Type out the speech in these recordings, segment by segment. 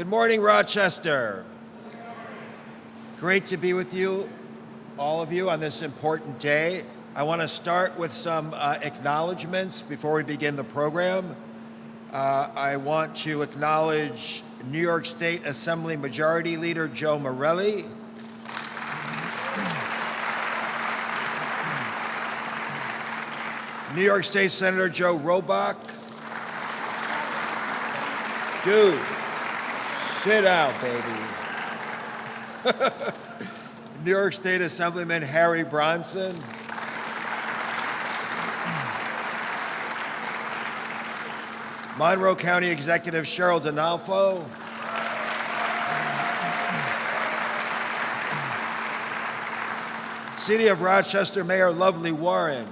Good morning, Rochester. Great to be with you, all of you, on this important day. I want to start with some acknowledgments before we begin the program. I want to acknowledge New York State Assembly Majority Leader Joe Morelli, New York State Senator Joe Robach. Dude, sit down, baby. New York State Assemblyman Harry Bronson. Monroe County Executive Cheryl Donalfo. City of Rochester Mayor Lovely Warren.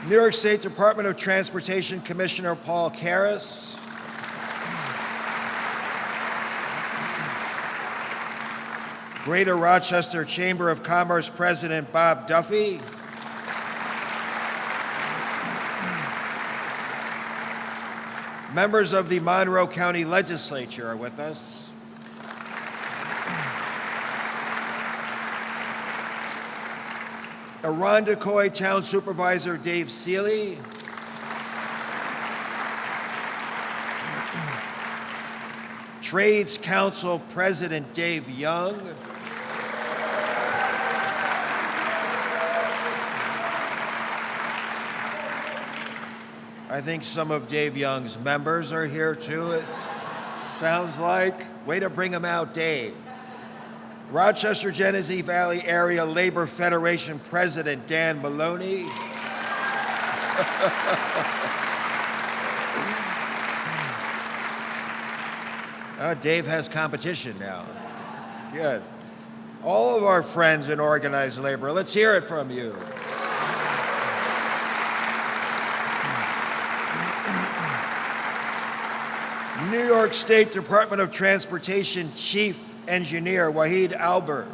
New York State Department of Transportation Commissioner Paul Karras. Greater Rochester Chamber of Commerce President Bob Duffy. Members of the Monroe County Legislature are with us. Irondequoit Town Supervisor Dave Seeley. Trades Council President Dave Young. I think some of Dave Young's members are here too, it sounds like. Way to bring them out, Dave. Rochester Genesee Valley Area Labor Federation President Dan Maloney. Dave has competition now. Good. All of our friends in organized labor, let's hear it from you. New York State Department of Transportation Chief Engineer Wahid Albert.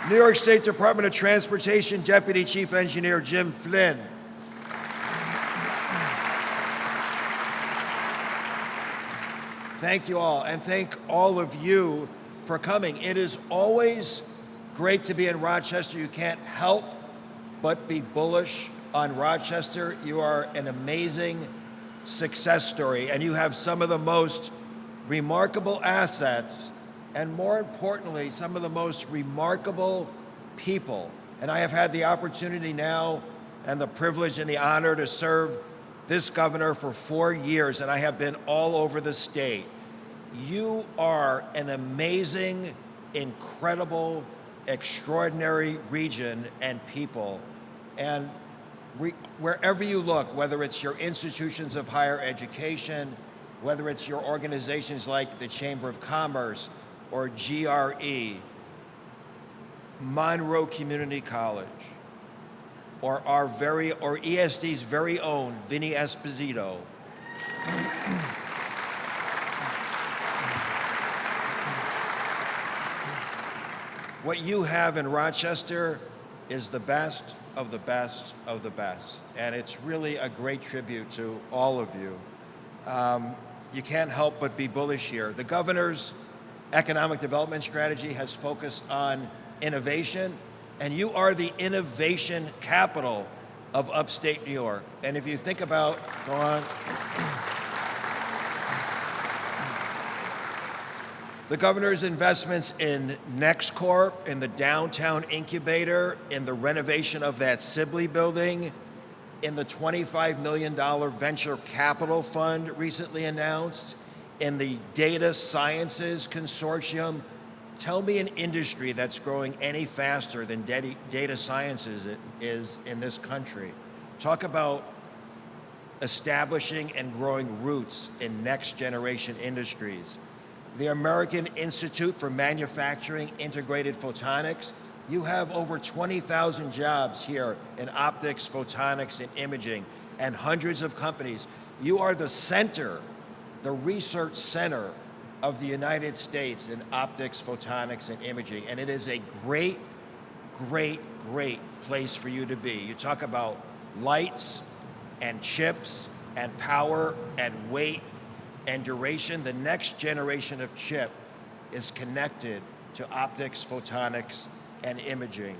New York State Department of Transportation Deputy Chief Engineer Jim Flynn. Thank you all, and thank all of you for coming. It is always great to be in Rochester. You can't help but be bullish on Rochester. You are an amazing success story, and you have some of the most remarkable assets, and more importantly, some of the most remarkable people. And I have had the opportunity now and the privilege and the honor to serve this governor for 4 years, and I have been all over the state. You are an amazing, incredible, extraordinary region and people. And wherever you look, whether it's your institutions of higher education, whether it's your organizations like the Chamber of Commerce or GRE, Monroe Community College, or ESD's very own Vinny Esposito. What you have in Rochester is the best of the best of the best. And it's really a great tribute to all of you. You can't help but be bullish here. The governor's economic development strategy has focused on innovation, and you are the innovation capital of upstate New York. And if you think about, go on. The governor's investments in NextCorp, in the downtown incubator, in the renovation of that Sibley building, in the $25 million venture capital fund recently announced, in the data sciences consortium. Tell me an industry that's growing any faster than data sciences is in this country. Talk about establishing and growing roots in next generation industries. The American Institute for Manufacturing Integrated Photonics. You have over 20,000 jobs here in optics, photonics, and imaging, and hundreds of companies. You are the center, the research center of the United States in optics, photonics, and imaging. And it is a great great, great place for you to be. You talk about lights and chips and power and weight and duration. The next generation of chip is connected to optics, photonics, and imaging.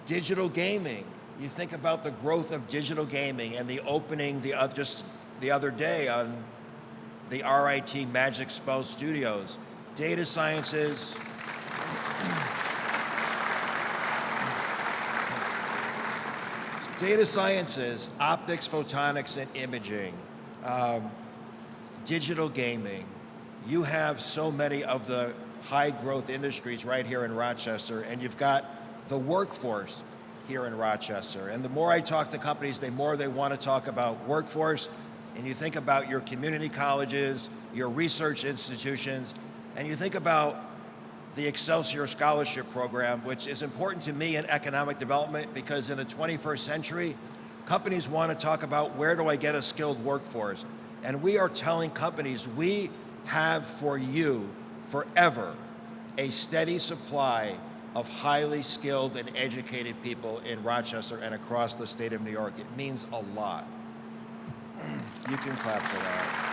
Digital gaming. You think about the growth of digital gaming and the opening just the other day on the RIT Magic Spell Studios. Data sciences. Data sciences, optics, photonics, and imaging, digital gaming. You have so many of the high growth industries right here in Rochester, and you've got the workforce here in Rochester. And the more I talk to companies, the more they want to talk about workforce. And you think about your community colleges, your research institutions, and you think about the Excelsior Scholarship Program, which is important to me in economic development because in the 21st century, companies want to talk about where do I get a skilled workforce? And we are telling companies we have for you forever a steady supply of highly skilled and educated people in Rochester and across the state of New York. It means a lot. You can clap for that.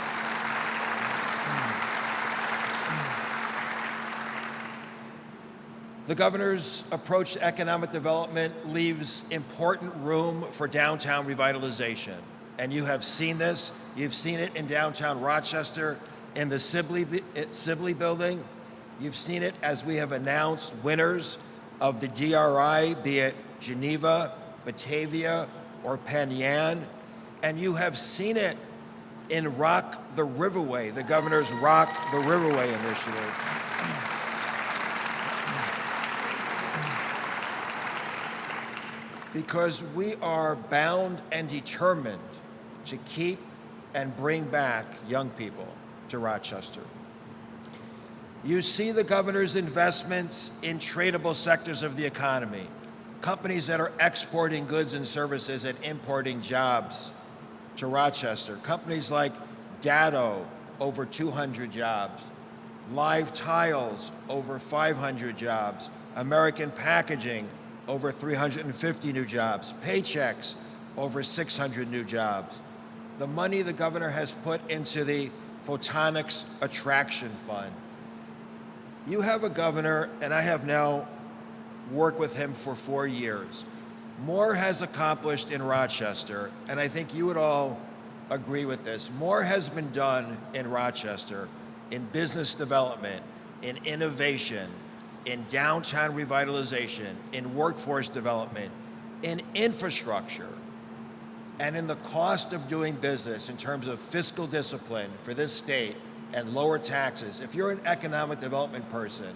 The governor's approach to economic development leaves important room for downtown revitalization. And you have seen this. You've seen it in downtown Rochester, in the Sibley building. You've seen it as we have announced winners of the DRI, be it Geneva, Batavia, or Penn Yan. And you have seen it in Rock the Riverway, the governor's Rock the Riverway initiative. Because we are bound and determined to keep and bring back young people to Rochester. You see the governor's investments in tradable sectors of the economy, companies that are exporting goods and services and importing jobs to Rochester. Companies like Datto, over 200 jobs. Live Tiles, over 500 jobs. American Packaging, over 350 new jobs. Paychecks, over 600 new jobs. The money the governor has put into the Photonics Attraction Fund. You have a governor, and I have now worked with him for 4 years. More has accomplished in Rochester, and I think you would all agree with this. More has been done in Rochester in business development, in innovation, in downtown revitalization, in workforce development, in infrastructure, and in the cost of doing business in terms of fiscal discipline for this state and lower taxes. If you're an economic development person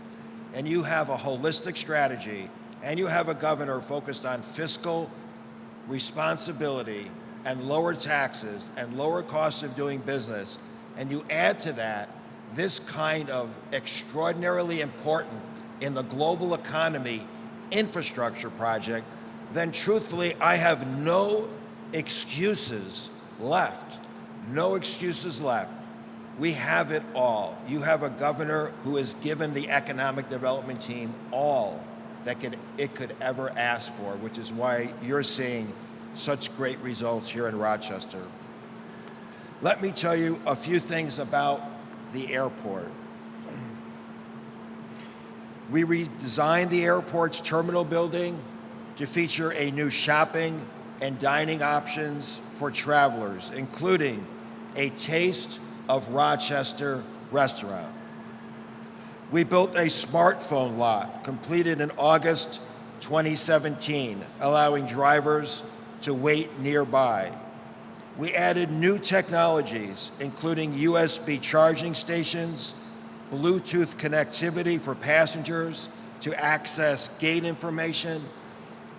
and you have a holistic strategy and you have a governor focused on fiscal responsibility and lower taxes and lower costs of doing business, and you add to that this kind of extraordinarily important in the global economy infrastructure project, then truthfully, I have no excuses left. No excuses left. We have it all. You have a governor who has given the economic development team all that it could ever ask for, which is why you're seeing such great results here in Rochester. Let me tell you a few things about the airport. We redesigned the airport's terminal building to feature a new shopping and dining options for travelers, including a Taste of Rochester restaurant. We built a smartphone lot completed in August 2017, allowing drivers to wait nearby. We added new technologies, including USB charging stations, Bluetooth connectivity for passengers to access gate information,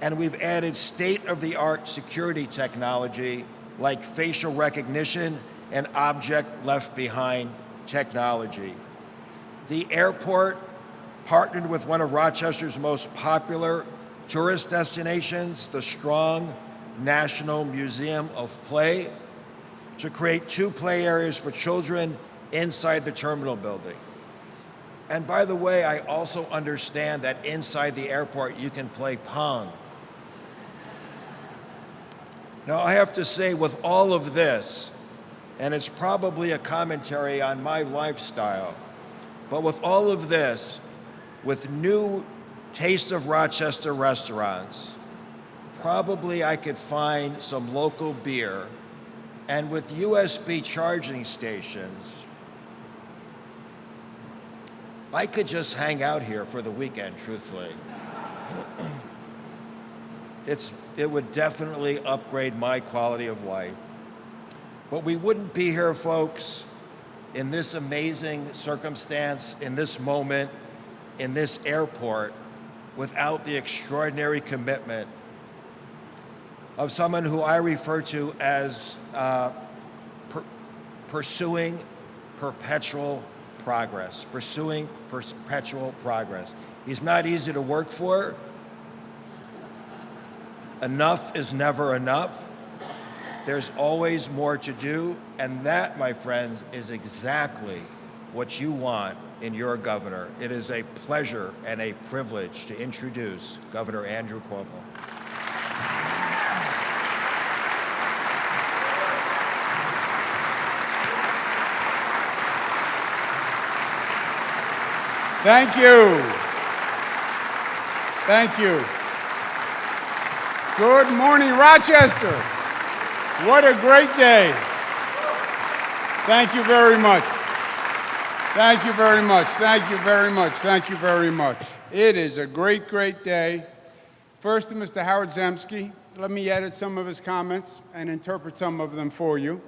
and we've added state-of-the-art security technology like facial recognition and object left behind technology. The airport partnered with one of Rochester's most popular tourist destinations, the Strong National Museum of Play, to create 2 play areas for children inside the terminal building. And by the way, I also understand that inside the airport you can play Pong. Now, I have to say, with all of this, and it's probably a commentary on my lifestyle, but with all of this, with new Taste of Rochester restaurants, probably I could find some local beer, and with USB charging stations, I could just hang out here for the weekend, truthfully. It would definitely upgrade my quality of life. But we wouldn't be here, folks, in this amazing circumstance, in this moment, in this airport, without the extraordinary commitment of someone who I refer to as pursuing perpetual progress. Pursuing perpetual progress. He's not easy to work for. Enough is never enough. There's always more to do, and that, my friends, is exactly what you want in your governor. It is a pleasure and a privilege to introduce Governor Andrew Cuomo. Thank you. Thank you. Good morning, Rochester. What a great day. Thank you very much. Thank you very much. Thank you very much. Thank you very much. It is a great, great day. First to Mr. Howard Zemsky. Let me edit some of his comments and interpret some of them for you.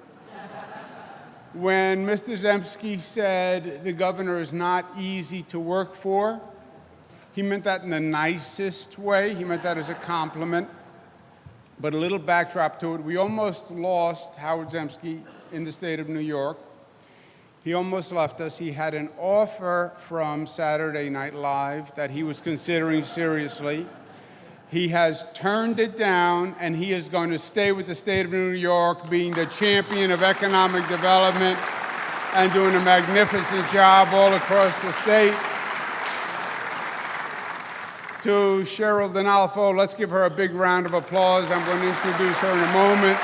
When Mr. Zemsky said the governor is not easy to work for, he meant that in the nicest way. He meant that as a compliment. But a little backdrop to it. We almost lost Howard Zemsky in the state of New York. He almost left us. He had an offer from Saturday Night Live that he was considering seriously. He has turned it down, and he is going to stay with the state of New York, being the champion of economic development and doing a magnificent job all across the state. To Cheryl Donalfo, let's give her a big round of applause. I'm going to introduce her in a moment.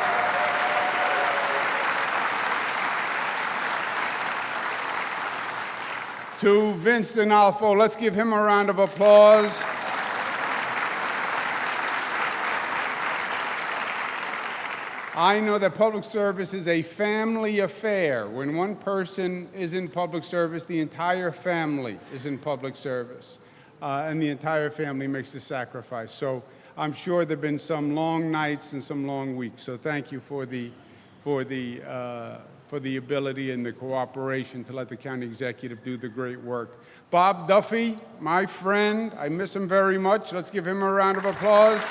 To Vince Donalfo, let's give him a round of applause. I know that public service is a family affair. When one person is in public service, the entire family is in public service. And the entire family makes the sacrifice. So I'm sure there have been some long nights and some long weeks. So thank you for the ability and the cooperation to let the county executive do the great work. Bob Duffy, my friend, I miss him very much. Let's give him a round of applause.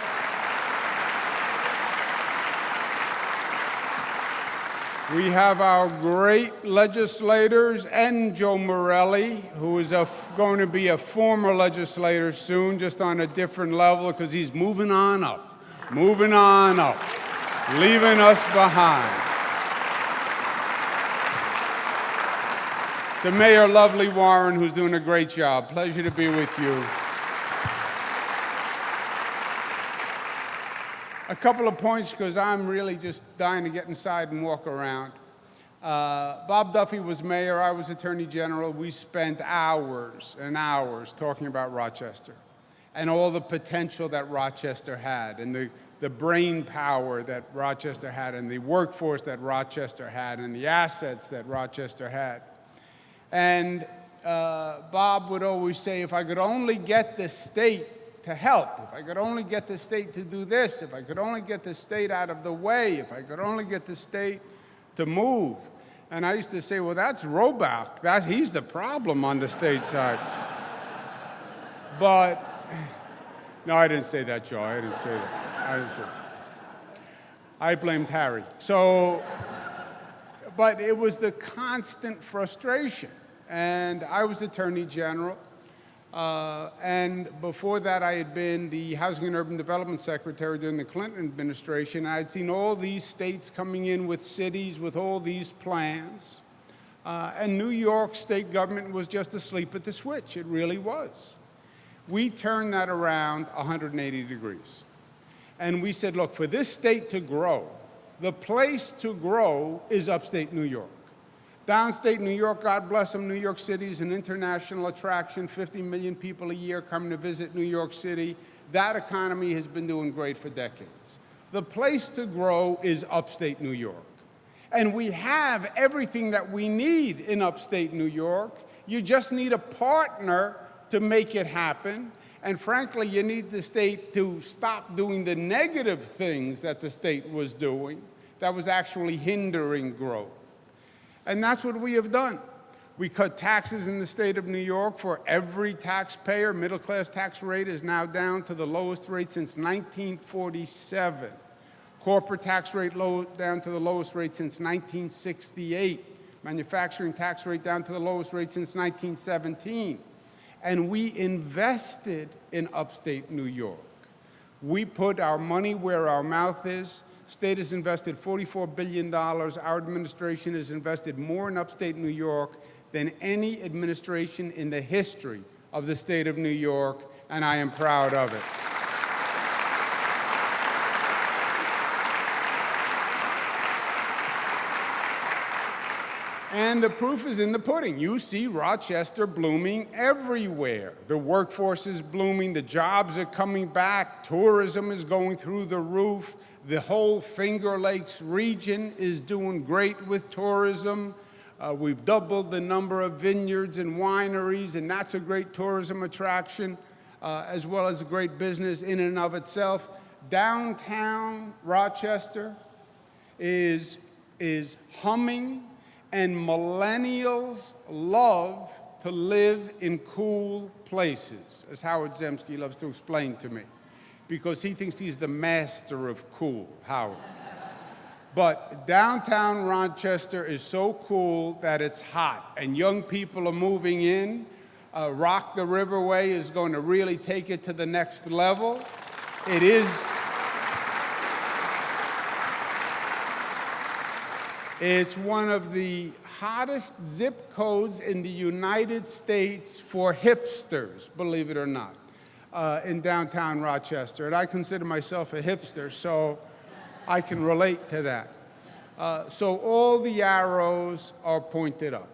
We have our great legislators and Joe Morelli, who is going to be a former legislator soon, just on a different level, because he's moving on up, leaving us behind. To Mayor Lovely Warren, who's doing a great job. Pleasure to be with you. A couple of points, because I'm really just dying to get inside and walk around. Bob Duffy was mayor, I was attorney general. We spent hours and hours talking about Rochester and all the potential that Rochester had, and the brain power that Rochester had, and the workforce that Rochester had, and the assets that Rochester had. And Bob would always say, if I could only get the state to help, if I could only get the state to do this, if I could only get the state out of the way, if I could only get the state to move. And I used to say, well, that's Roback. He's the problem on the state side. But, no, I didn't say that, Joe. I didn't say that. I blamed Harry. So, but it was the constant frustration. And I was attorney general. And before that, I had been the Housing and Urban Development Secretary during the Clinton administration. I had seen all these states coming in with cities with all these plans. And New York state government was just asleep at the switch. It really was. We turned that around 180 degrees. And we said, look, for this state to grow, the place to grow is upstate New York. Downstate New York, God bless them, New York City is an international attraction, 50 million people a year coming to visit New York City. That economy has been doing great for decades. The place to grow is upstate New York. And we have everything that we need in upstate New York. You just need a partner to make it happen. And frankly, you need the state to stop doing the negative things that the state was doing that was actually hindering growth. And that's what we have done. We cut taxes in the state of New York for every taxpayer. Middle-class tax rate is now down to the lowest rate since 1947. Corporate tax rate down to the lowest rate since 1968. Manufacturing tax rate down to the lowest rate since 1917. And we invested in upstate New York. We put our money where our mouth is. State has invested $44 billion. Our administration has invested more in upstate New York than any administration in the history of the state of New York, and I am proud of it. And the proof is in the pudding. You see Rochester blooming everywhere. The workforce is blooming, the jobs are coming back, tourism is going through the roof, the whole Finger Lakes region is doing great with tourism. We've doubled the number of vineyards and wineries, and that's a great tourism attraction, as well as a great business in and of itself. Downtown Rochester is humming, and millennials love to live in cool places, as Howard Zemsky loves to explain to me, because he thinks he's the master of cool, Howard. But downtown Rochester is so cool that it's hot, and young people are moving in. Rock the Riverway is going to really take it to the next level. It is. It's one of the hottest zip codes in the United States for hipsters, believe it or not, in downtown Rochester. And I consider myself a hipster, so I can relate to that. So all the arrows are pointed up.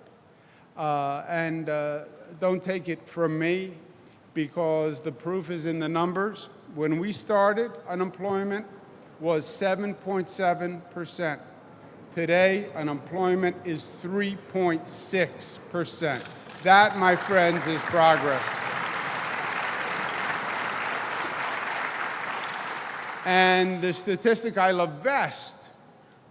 And don't take it from me, because the proof is in the numbers. When we started, unemployment was 7.7%. Today, unemployment is 3.6%. That, my friends, is progress. And the statistic I love best,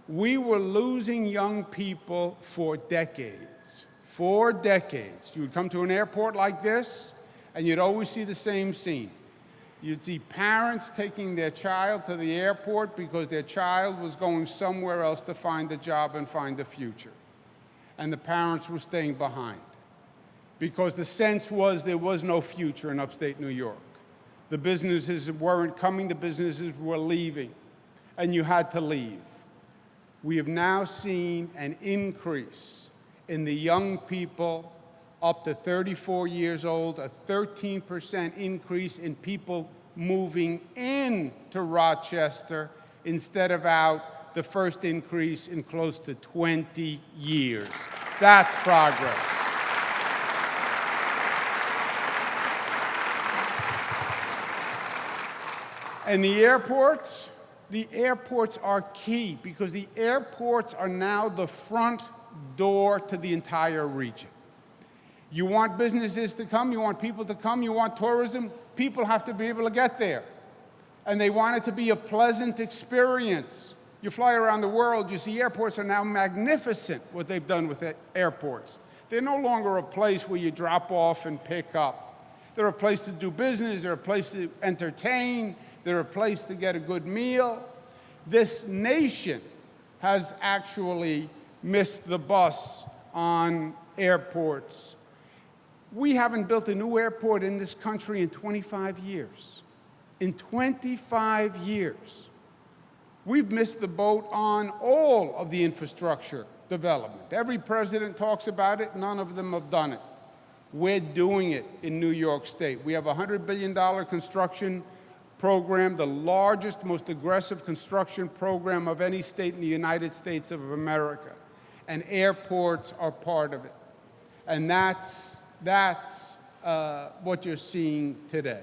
we were losing young people for decades. For decades. You would come to an airport like this, and you'd always see the same scene. You'd see parents taking their child to the airport because their child was going somewhere else to find a job and find a future. And the parents were staying behind because the sense was there was no future in upstate New York. The businesses weren't coming, the businesses were leaving, and you had to leave. We have now seen an increase in the young people up to 34 years old, a 13% increase in people moving into Rochester instead of out, the first increase in close to 20 years. That's progress. And the airports are key, because the airports are now the front door to the entire region. You want businesses to come, you want people to come, you want tourism, people have to be able to get there. And they want it to be a pleasant experience. You fly around the world, you see airports are now magnificent, what they've done with airports. They're no longer a place where you drop off and pick up. They're a place to do business, they're a place to entertain, they're a place to get a good meal. This nation has actually missed the bus on airports. We haven't built a new airport in this country in 25 years. In 25 years. We've missed the boat on all of the infrastructure development. Every president talks about it, none of them have done it. We're doing it in New York State. We have a $100 billion construction program, the largest, most aggressive construction program of any state in the United States of America. And airports are part of it. And that's what you're seeing today.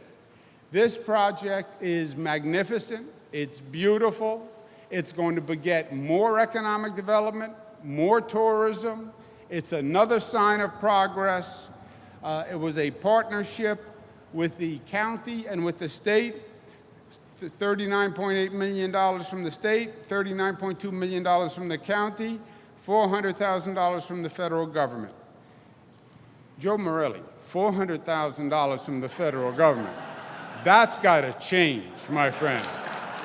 This project is magnificent. It's beautiful. It's going to beget more economic development, more tourism. It's another sign of progress. It was a partnership with the county and with the state. $39.8 million from the state, $39.2 million from the county, $400,000 from the federal government. Joe Morelli, $400,000 from the federal government. That's got to change, my friend.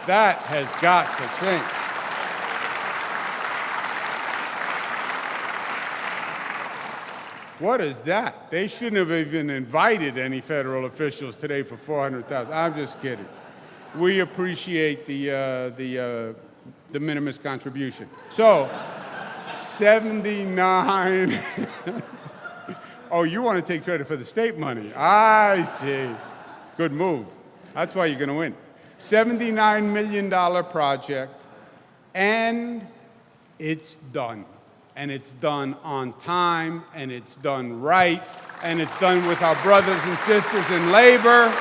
That has got to change. What is that? They shouldn't have even invited any federal officials today for $400,000. I'm just kidding. We appreciate the minimus contribution. So, 79. Oh, you want to take credit for the state money? I see. Good move. That's why you're going to win. $79 million project, and it's done. And it's done on time, and it's done right, and it's done with our brothers and sisters in labor.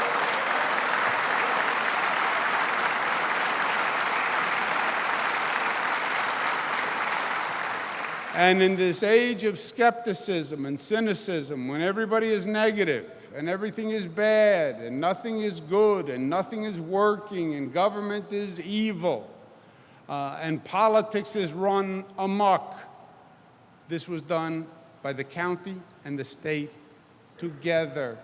And in this age of skepticism and cynicism, when everybody is negative and everything is bad and nothing is good and nothing is working and government is evil and politics is run amok, this was done by the county and the state together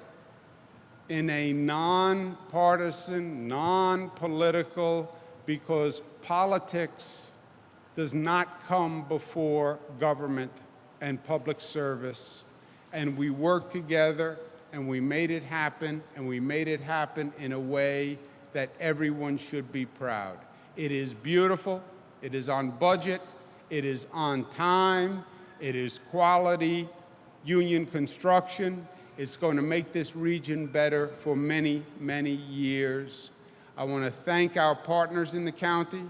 in a non-partisan, non-political, because politics does not come before government and public service. And we worked together, and we made it happen, and we made it happen in a way that everyone should be proud. It is beautiful, it is on budget, it is on time, it is quality union construction. It's going to make this region better for many, many years. I want to thank our partners in the county.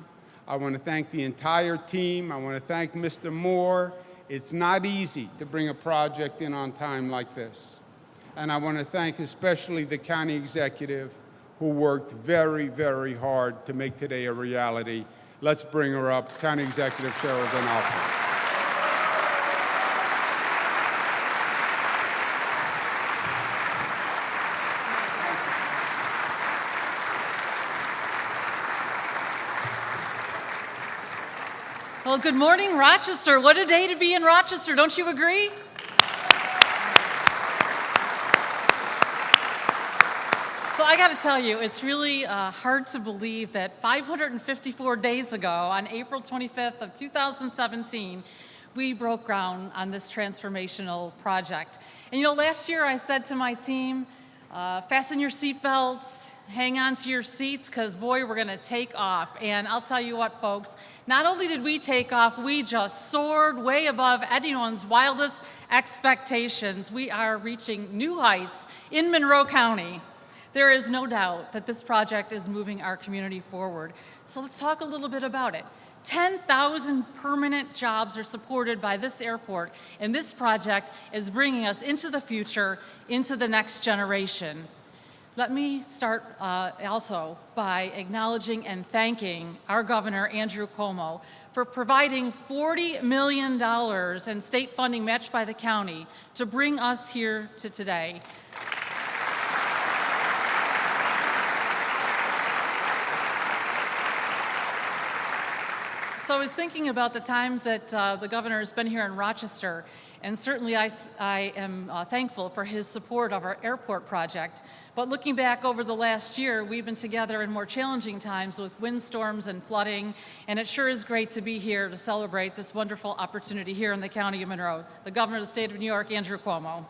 I want to thank the entire team. I want to thank Mr. Moore. It's not easy to bring a project in on time like this. And I want to thank especially the county executive who worked very, very hard to make today a reality. Let's bring her up, County Executive Cheryl Donaldo. Well, good morning, Rochester. What a day to be in Rochester, don't you agree? So I got to tell you, it's really hard to believe that 554 days ago, on April 25th of 2017, we broke ground on this transformational project. And you know, last year I said to my team, fasten your seatbelts, hang on to your seats, because boy, we're going to take off. And I'll tell you what, folks, not only did we take off, we just soared way above anyone's wildest expectations. We are reaching new heights in Monroe County. There is no doubt that this project is moving our community forward. So let's talk a little bit about it. 10,000 permanent jobs are supported by this airport, and this project is bringing us into the future, into the next generation. Let me start also by acknowledging and thanking our Governor, Andrew Cuomo, for providing $40 million in state funding matched by the county to bring us here to today. So I was thinking about the times that the governor has been here in Rochester, and certainly I am thankful for his support of our airport project. But looking back over the last year, we've been together in more challenging times with windstorms and flooding, and it sure is great to be here to celebrate this wonderful opportunity here in the County of Monroe. The Governor of the State of New York, Andrew Cuomo.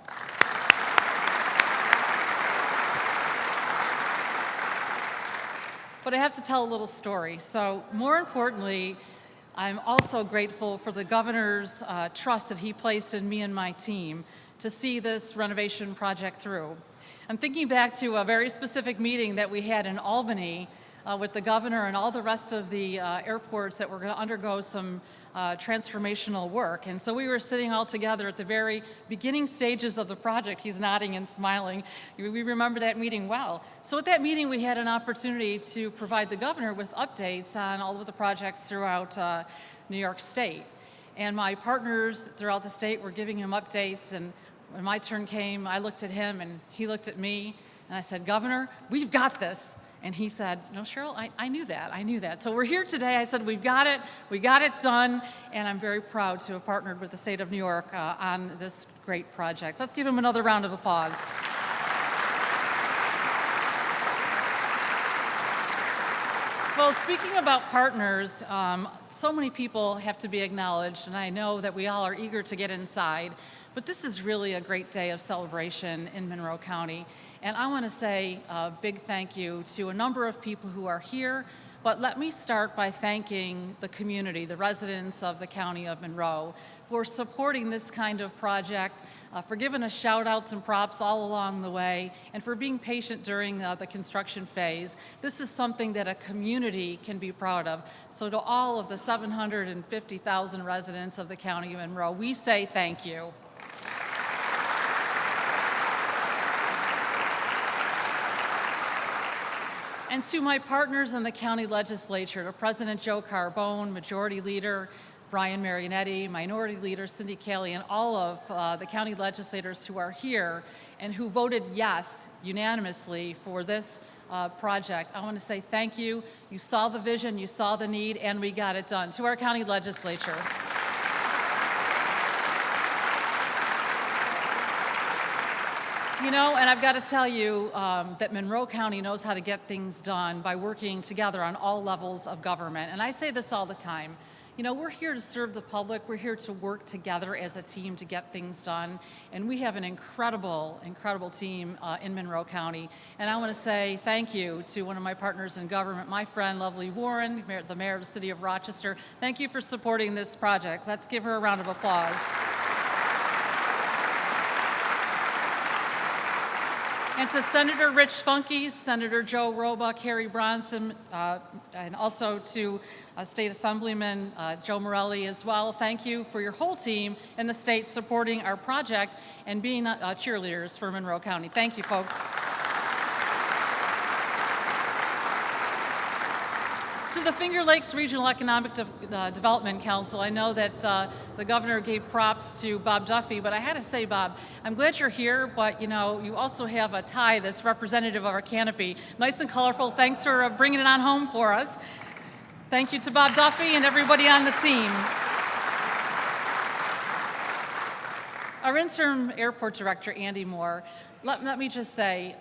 But I have to tell a little story. So more importantly, I'm also grateful for the governor's trust that he placed in me and my team to see this renovation project through. I'm thinking back to a very specific meeting that we had in Albany with the governor and all the rest of the airports that were going to undergo some transformational work. And so we were sitting all together at the very beginning stages of the project. He's nodding and smiling. We remember that meeting well. So at that meeting, we had an opportunity to provide the governor with updates on all of the projects throughout New York State. And my partners throughout the state were giving him updates. And when my turn came, I looked at him and he looked at me. And I said, "Governor, we've got this." And he said, "No, Cheryl, I knew that. So we're here today." I said, we got it done, and I'm very proud to have partnered with the state of New York on this great project. Let's give him another round of applause. Well, speaking about partners, so many people have to be acknowledged, and I know that we all are eager to get inside, but this is really a great day of celebration in Monroe County. And I want to say a big thank you to a number of people who are here, but let me start by thanking the community, the residents of the County of Monroe, for supporting this kind of project, for giving us shout outs and props all along the way, and for being patient during the construction phase. This is something that a community can be proud of. So to all of the 750,000 residents of the County of Monroe, we say thank you. And to my partners in the county legislature, to President Joe Carbone, Majority Leader Brian Marionetti, Minority Leader Cindy Caley, and all of the county legislators who are here and who voted yes unanimously for this project, I want to say thank you. You saw the vision, you saw the need, and we got it done. To our county legislature. You know, and I've got to tell you that Monroe County knows how to get things done by working together on all levels of government. And I say this all the time. You know, we're here to serve the public. We're here to work together as a team to get things done. And we have an incredible, incredible team in Monroe County. And I want to say thank you to one of my partners in government, my friend, Lovely Warren, the mayor of the city of Rochester. Thank you for supporting this project. Let's give her a round of applause. And to Senator Rich Funke, Senator Joe Roebuck, Harry Bronson, and also to State Assemblyman Joe Morelli as well. Thank you for your whole team in the state supporting our project and being cheerleaders for Monroe County. Thank you, folks. To the Finger Lakes Regional Economic Development Council, I know that the governor gave props to Bob Duffy, but I had to say, Bob, I'm glad you're here, but you know, you also have a tie that's representative of our Canopy. Nice and colorful. Thanks for bringing it on home for us. Thank you to Bob Duffy and everybody on the team. Our interim airport director, Andy Moore, let me just say,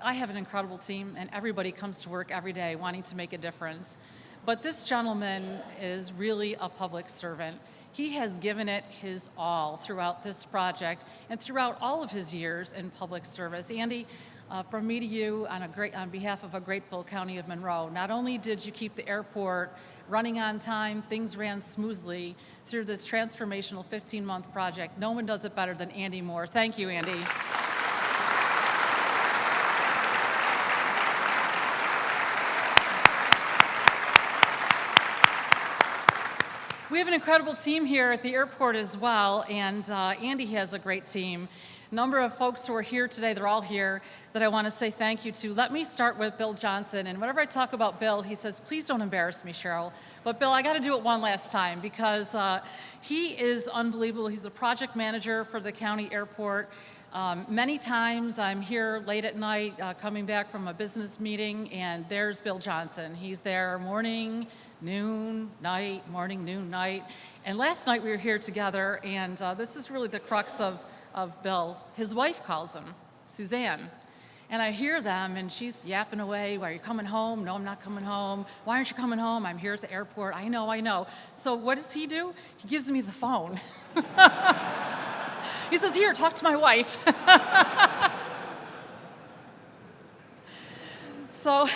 I have an incredible team, and everybody comes to work every day wanting to make a difference. But this gentleman is really a public servant. He has given it his all throughout this project and throughout all of his years in public service. Andy, from me to you, on behalf of a grateful County of Monroe, not only did you keep the airport running on time, things ran smoothly through this transformational 15-month project. No one does it better than Andy Moore. Thank you, Andy. We have an incredible team here at the airport as well, and Andy has a great team. A number of folks who are here today, they're all here, that I want to say thank you to. Let me start with Bill Johnson, and whenever I talk about Bill, he says, "Please don't embarrass me, Cheryl." But Bill, I got to do it one last time because he is unbelievable. He's the project manager for the county airport. Many times I'm here late at night coming back from a business meeting, and there's Bill Johnson. He's there morning, noon, night, morning, noon, night. And last night we were here together, and this is really the crux of Bill. His wife calls him, Suzanne. And I hear them, and she's yapping away. "Are you coming home?" "No, I'm not coming home." "Why aren't you coming home?" "I'm here at the airport." I know. So what does he do? He gives me the phone. He says, "Here, talk to my wife." So,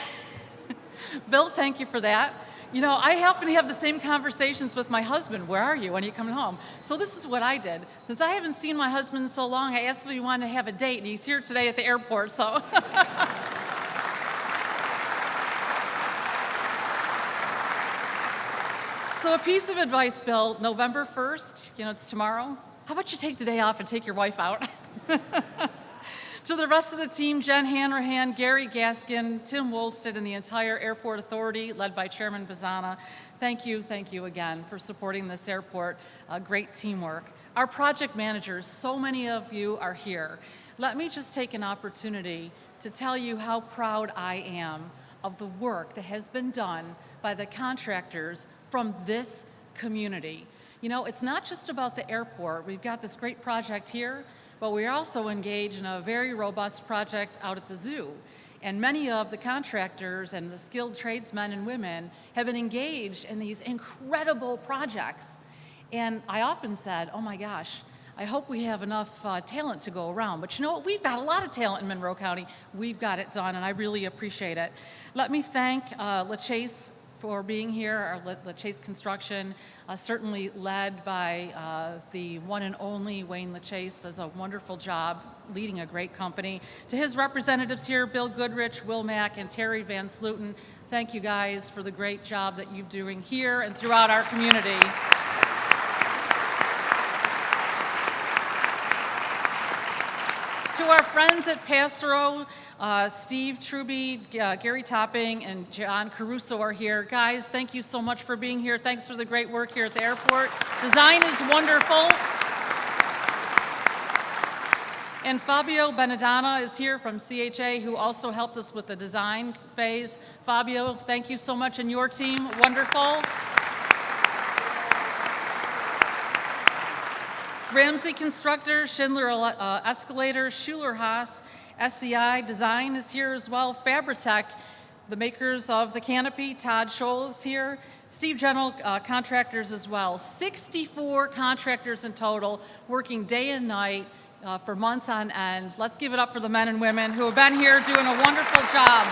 Bill, thank you for that. You know, I often have the same conversations with my husband. Where are you? When are you coming home? So this is what I did. Since I haven't seen my husband in so long, I asked if he wanted to have a date, and he's here today at the airport, so. So a piece of advice, Bill, November 1st, you know, it's tomorrow. How about you take the day off and take your wife out? To the rest of the team, Jen Hanrahan, Gary Gaskin, Tim Wolstead, and the entire Airport Authority, led by Chairman Vazana, thank you again for supporting this airport. Great teamwork. Our project managers, so many of you are here. Let me just take an opportunity to tell you how proud I am of the work that has been done by the contractors from this community. You know, it's not just about the airport. We've got this great project here, but we're also engaged in a very robust project out at the zoo. And many of the contractors and the skilled tradesmen and women have been engaged in these incredible projects. And I often said, oh my gosh, I hope we have enough talent to go around. But you know what? We've got a lot of talent in Monroe County. We've got it done, and I really appreciate it. Let me thank LaChase for being here, our LaChase Construction, certainly led by the one and only Wayne LaChase, does a wonderful job leading a great company. To his representatives here, Bill Goodrich, Will Mack, and Terry Van Sluten, thank you guys for the great job that you're doing here and throughout our community. To our friends at Passero, Steve Truby, Gary Topping, and John Caruso are here. Guys, thank you so much for being here. Thanks for the great work here at the airport. Design is wonderful. And Fabio Benedana is here from CHA, who also helped us with the design phase. Fabio, thank you so much, and your team, wonderful. Ramsey Constructor, Schindler Escalator, Schuler Haas, SCI Design is here as well. Fabritech, the makers of the Canopy, Todd Scholl is here. Steve General Contractors as well. 64 contractors in total, working day and night for months on end. Let's give it up for the men and women who have been here doing a wonderful job.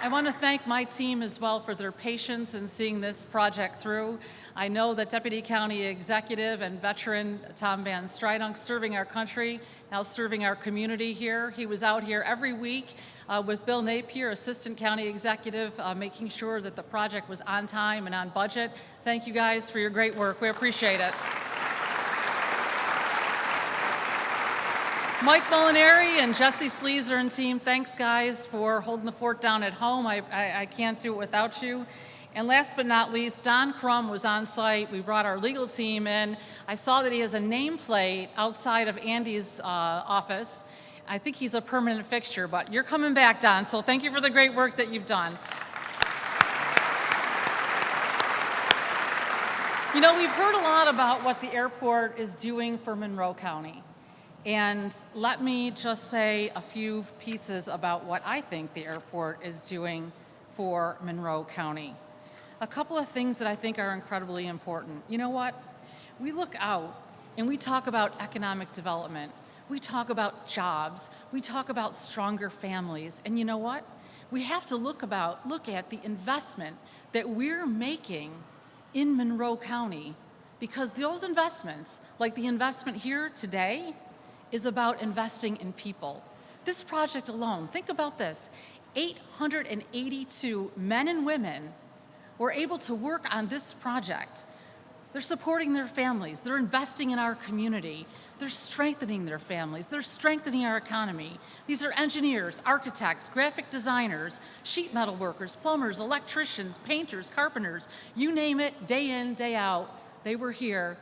I want to thank my team as well for their patience in seeing this project through. I know that Deputy County Executive and veteran Tom Van Stridunk serving our country, now serving our community here. He was out here every week with Bill Napier, Assistant County Executive, making sure that the project was on time and on budget. Thank you guys for your great work. We appreciate it. Mike Molinari and Jesse Sleezer and team, thanks guys for holding the fort down at home. I can't do it without you. And last but not least, Don Crum was on site. We brought our legal team in. I saw that he has a nameplate outside of Andy's office. I think he's a permanent fixture, but you're coming back, Don, so thank you for the great work that you've done. You know, we've heard a lot about what the airport is doing for Monroe County. And let me just say a few pieces about what I think the airport is doing for Monroe County. A couple of things that I think are incredibly important. You know what? We look out and we talk about economic development. We talk about jobs. We talk about stronger families. And you know what? We have to look at the investment that we're making in Monroe County, because those investments, like the investment here today, is about investing in people. This project alone, think about this, 882 men and women were able to work on this project. They're supporting their families, they're investing in our community, they're strengthening their families, they're strengthening our economy. These are engineers, architects, graphic designers, sheet metal workers, plumbers, electricians, painters, carpenters, you name it, day in, day out, they were here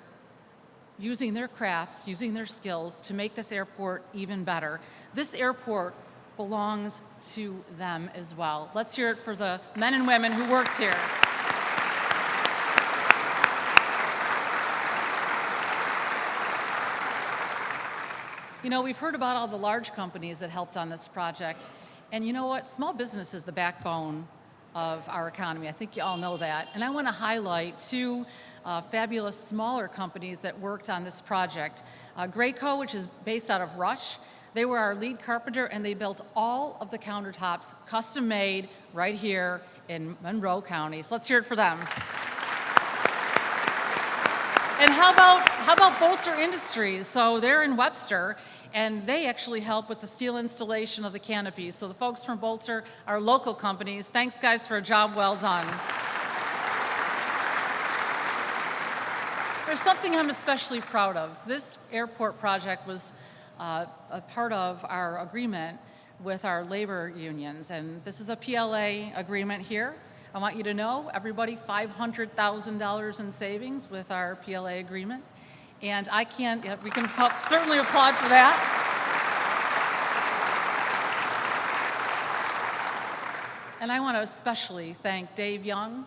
using their crafts, using their skills to make this airport even better. This airport belongs to them as well. Let's hear it for the men and women who worked here. You know, we've heard about all the large companies that helped on this project. And you know what? Small business is the backbone of our economy. I think you all know that. And I want to highlight two fabulous smaller companies that worked on this project. Graco, which is based out of Rush. They were our lead carpenter, and they built all of the countertops custom made right here in Monroe County. So let's hear it for them. And how about Bolter Industries? So they're in Webster, and they actually help with the steel installation of the canopy. So the folks from Bolter are local companies. Thanks, guys, for a job well done. There's something I'm especially proud of. This airport project was a part of our agreement with our labor unions, and this is a PLA agreement here. I want you to know, everybody, $500,000 in savings with our PLA agreement. And we can certainly applaud for that. And I want to especially thank Dave Young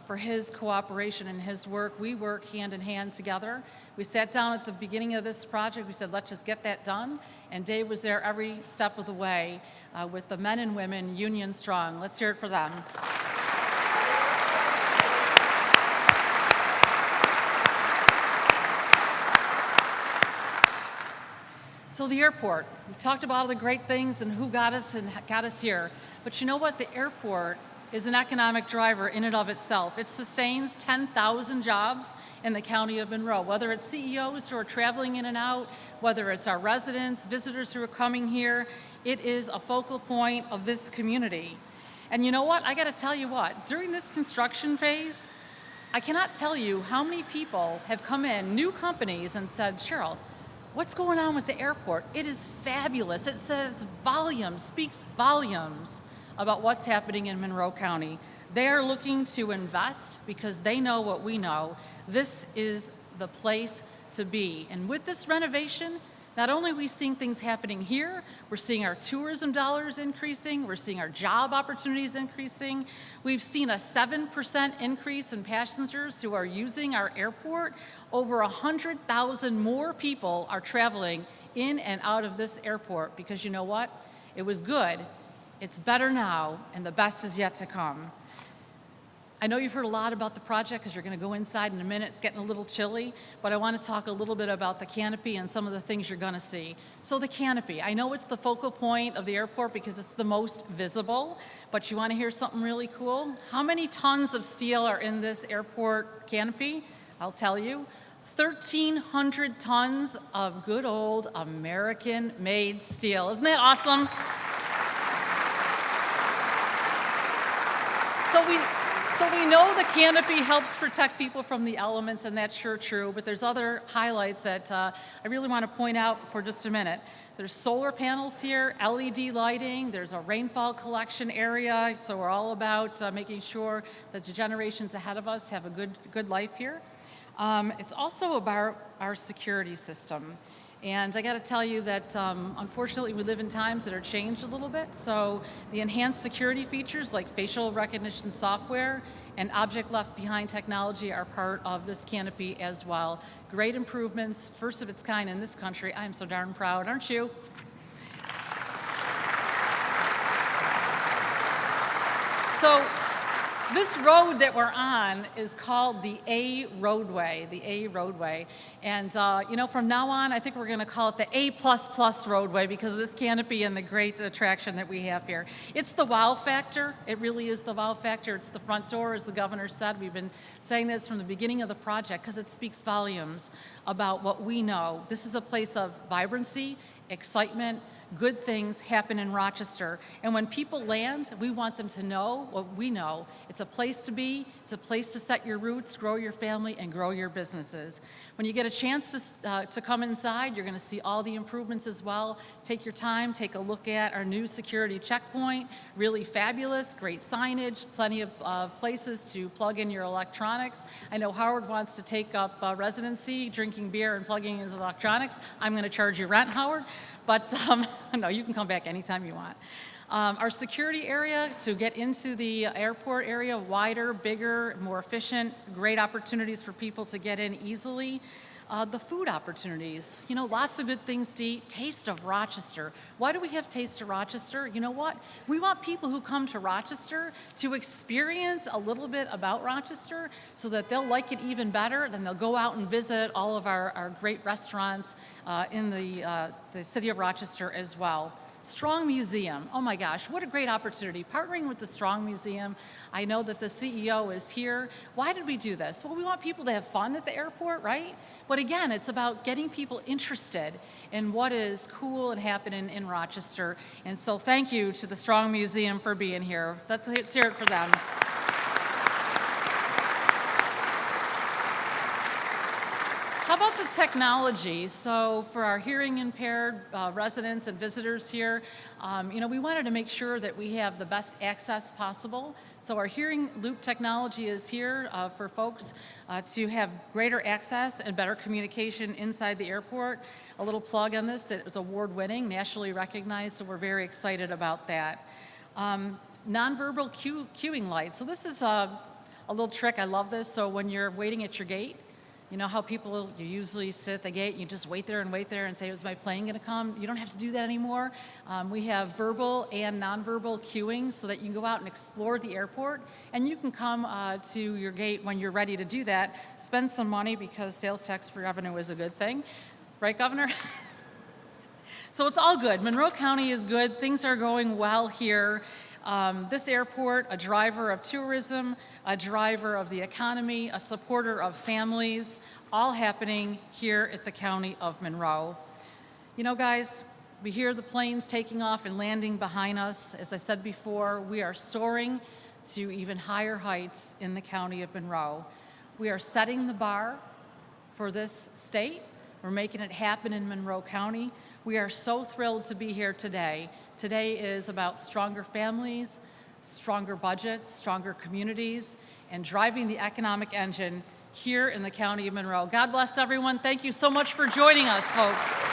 for his cooperation and his work. We work hand in hand together. We sat down at the beginning of this project. We said, let's just get that done. And Dave was there every step of the way with the men and women union strong. Let's hear it for them. So the airport, we talked about all the great things and who got us here. But you know what? The airport is an economic driver in and of itself. It sustains 10,000 jobs in the county of Monroe, whether it's CEOs who are traveling in and out, whether it's our residents, visitors who are coming here. It is a focal point of this community. And you know what? I got to tell you what, during this construction phase, I cannot tell you how many people have come in, new companies, and said, Cheryl, what's going on with the airport? It is fabulous. It says volumes, speaks volumes about what's happening in Monroe County. They are looking to invest because they know what we know. This is the place to be. And with this renovation, not only are we seeing things happening here, we're seeing our tourism dollars increasing, we're seeing our job opportunities increasing. We've seen a 7% increase in passengers who are using our airport. Over 100,000 more people are traveling in and out of this airport because you know what? It was good, it's better now, and the best is yet to come. I know you've heard a lot about the project because you're going to go inside in a minute. It's getting a little chilly, but I want to talk a little bit about the canopy and some of the things you're going to see. So the canopy, I know it's the focal point of the airport because it's the most visible, but you want to hear something really cool? How many tons of steel are in this airport canopy? I'll tell you. 1,300 tons of good old American-made steel. Isn't that awesome? So we know the canopy helps protect people from the elements, and that's sure true, but there's other highlights that I really want to point out for just a minute. There's solar panels here, LED lighting, there's a rainfall collection area, so we're all about making sure that the generations ahead of us have a good life here. It's also about our security system. And I got to tell you that unfortunately we live in times that are changed a little bit. So the enhanced security features like facial recognition software and object left behind technology are part of this canopy as well. Great improvements, first of its kind in this country. I am so darn proud, aren't you? So this road that we're on is called the A roadway, And from now on, I think we're going to call it the A++ roadway because of this canopy and the great attraction that we have here. It's the wow factor. It really is the wow factor. It's the front door, as the governor said. We've been saying this from the beginning of the project because it speaks volumes about what we know. This is a place of vibrancy, excitement, good things happen in Rochester. And when people land, we want them to know what we know. It's a place to be, it's a place to set your roots, grow your family, and grow your businesses. When you get a chance to come inside, you're gonna see all the improvements as well. Take your time, take a look at our new security checkpoint. Really fabulous, great signage, plenty of places to plug in your electronics. I know Howard wants to take up residency, drinking beer and plugging in his electronics. I'm gonna charge you rent, Howard. But no, you can come back anytime you want. Our security area to get into the airport area, wider, bigger, more efficient, great opportunities for people to get in easily. the food opportunities. You know, lots of good things to eat. Taste of Rochester. Why do we have Taste of Rochester? You know what? We want people who come to Rochester to experience a little bit about Rochester so that they'll like it even better. Then they'll go out and visit all of our great restaurants in the city of Rochester as well. Strong Museum. Oh my gosh, what a great opportunity. Partnering with the Strong Museum. I know that the CEO is here. Why did we do this? Well, we want people to have fun at the airport, right? But again, it's about getting people interested in what is cool and happening in Rochester. And so thank you to the Strong Museum for being here. Let's hear it for them. How about the technology? So for our hearing impaired residents and visitors here, you know, we wanted to make sure that we have the best access possible. So our hearing loop technology is here for folks to have greater access and better communication inside the airport. A little plug on this, it was award-winning, nationally recognized, so we're very excited about that. Nonverbal queuing lights. So this is a little trick, I love this. So when you're waiting at your gate, you know how people, you usually sit at the gate and you just wait there and say, is my plane gonna come? You don't have to do that anymore. We have verbal and nonverbal queuing so that you can go out and explore the airport, and you can come to your gate when you're ready to do that. Spend some money because sales tax revenue is a good thing. Right, Governor? So it's all good. Monroe County is good. Things are going well here. This airport, a driver of tourism, a driver of the economy, a supporter of families, all happening here at the County of Monroe. You know, guys, we hear the planes taking off and landing behind us. As I said before, we are soaring to even higher heights in the County of Monroe. We are setting the bar for this state. We're making it happen in Monroe County. We are so thrilled to be here today. Today is about stronger families, stronger budgets, stronger communities, and driving the economic engine here in the County of Monroe. God bless everyone. Thank you so much for joining us, folks.